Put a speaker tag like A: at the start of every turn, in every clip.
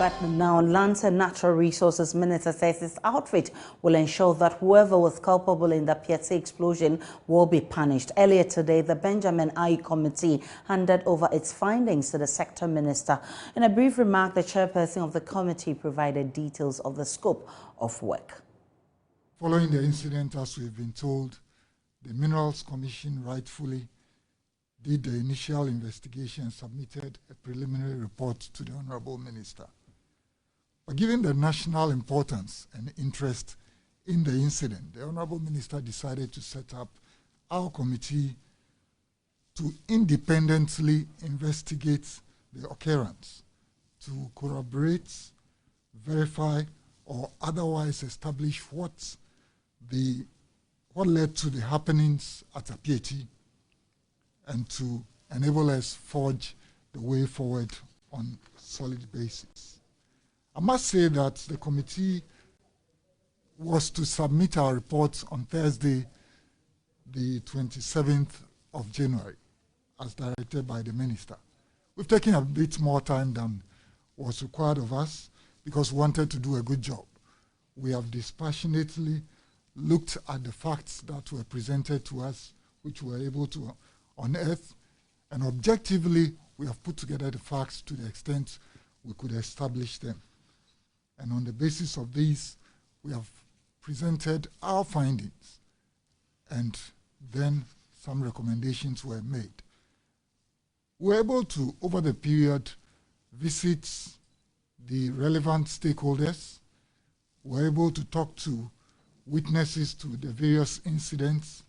A: But now, Lands and Natural Resources Minister says his outfit will ensure that whoever was culpable in the Apeatse explosion will be punished. Earlier today, the Benjamin Ayi Committee handed over its findings to the sector minister. In a brief remark, the chairperson of the committee provided details of the scope of work.
B: Following the incident, as we've been told, the Minerals Commission rightfully did the initial investigation and submitted a preliminary report to the Honorable Minister. But given the national importance and interest in the incident, the Honorable Minister decided to set up our committee to independently investigate the occurrence, to corroborate, verify, or otherwise establish what led to the happenings at Apeatse, and to enable us forge the way forward on solid basis. I must say that the committee was to submit our report on Thursday, the 27th of January, as directed by the minister. We've taken a bit more time than was required of us because we wanted to do a good job. We have dispassionately looked at the facts that were presented to us, which we were able to unearth, and objectively we have put together the facts to the extent we could establish them. And on the basis of these, we have presented our findings, and then some recommendations were made. We were able to, over the period, visit the relevant stakeholders. We were able to talk to witnesses to the various incidents,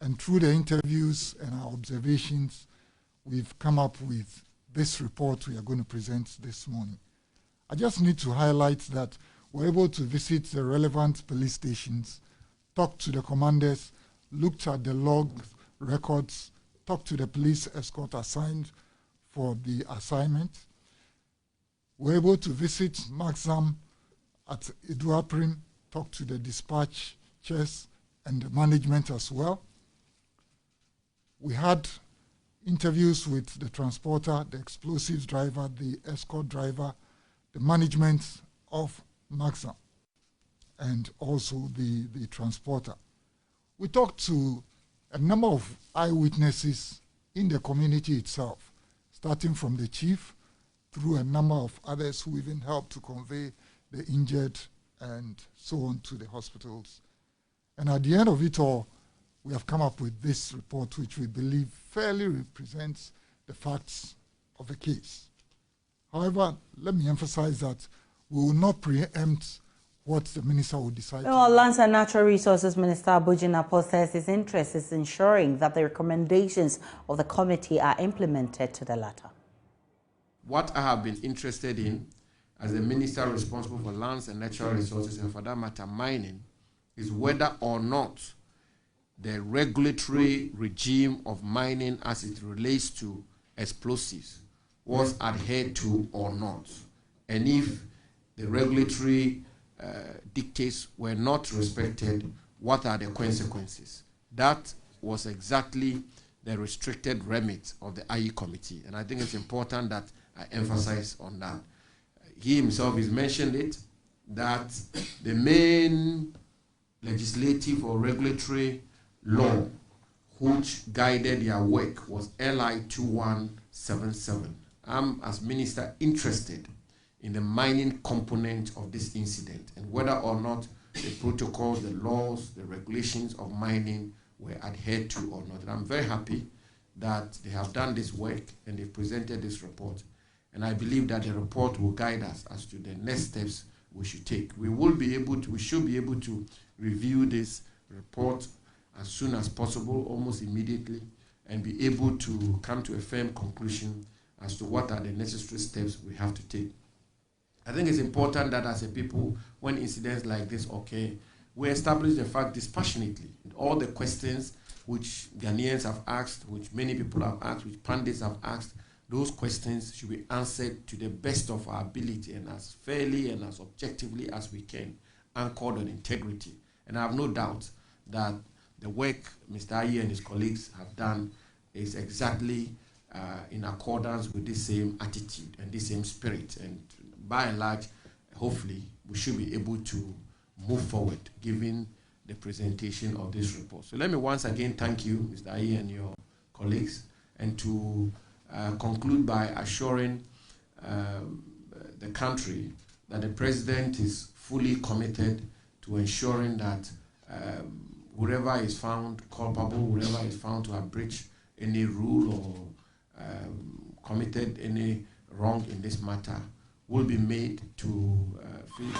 B: and through the interviews and our observations, we've come up with this report we are going to present this morning. I just need to highlight that we're able to visit the relevant police stations, talk to the commanders, looked at the log records, talked to the police escort assigned for the assignment. We're able to visit Maxam at Iduaprim, talk to the dispatchers and the management as well. We had interviews with the transporter, the explosives driver, the escort driver, the management of Maxam, and also the transporter. We talked to a number of eyewitnesses in the community itself, starting from the chief through a number of others who even helped to convey the injured and so on to the hospitals. And at the end of it all, we have come up with this report, which we believe fairly represents the facts of the case. However, let me emphasize that we will not preempt what the minister will decide.
A: Well, Lands and Natural Resources Minister Abuji Napo says his interest is ensuring that the recommendations of the committee are implemented to the latter.
C: What I have been interested in as the minister responsible for lands and natural resources, and for that matter mining, is whether or not the regulatory regime of mining as it relates to explosives was adhered to or not. And if the regulatory dictates were not respected, what are the consequences? That was exactly the restricted remit of the Ayi Committee. And I think it's important that I emphasize on that. He himself has mentioned it, that the main legislative or regulatory law which guided their work was LI 2177. I'm, as minister, interested in the mining component of this incident and whether or not the protocols, the laws, the regulations of mining were adhered to or not. And I'm very happy that they have done this work and they've presented this report. And I believe that the report will guide us as to the next steps we should take. We should be able to review this report as soon as possible, almost immediately, and be able to come to a firm conclusion as to what are the necessary steps we have to take. I think it's important that as a people, when incidents like this occur, we establish the fact dispassionately. All the questions which Ghanaians have asked, which many people have asked, which pundits have asked, those questions should be answered to the best of our ability and as fairly and as objectively as we can, anchored on integrity. And I have no doubt that the work Mr. Ayi and his colleagues have done is exactly in accordance with this same attitude and this same spirit. And by and large, hopefully, we should be able to move forward given the presentation of this report. So let me once again thank you, Mr. Aye, and your colleagues, and to conclude by assuring the country that the President is fully committed to ensuring that whoever is found culpable, whoever is found to have breached any rule or committed any wrong in this matter will be made to face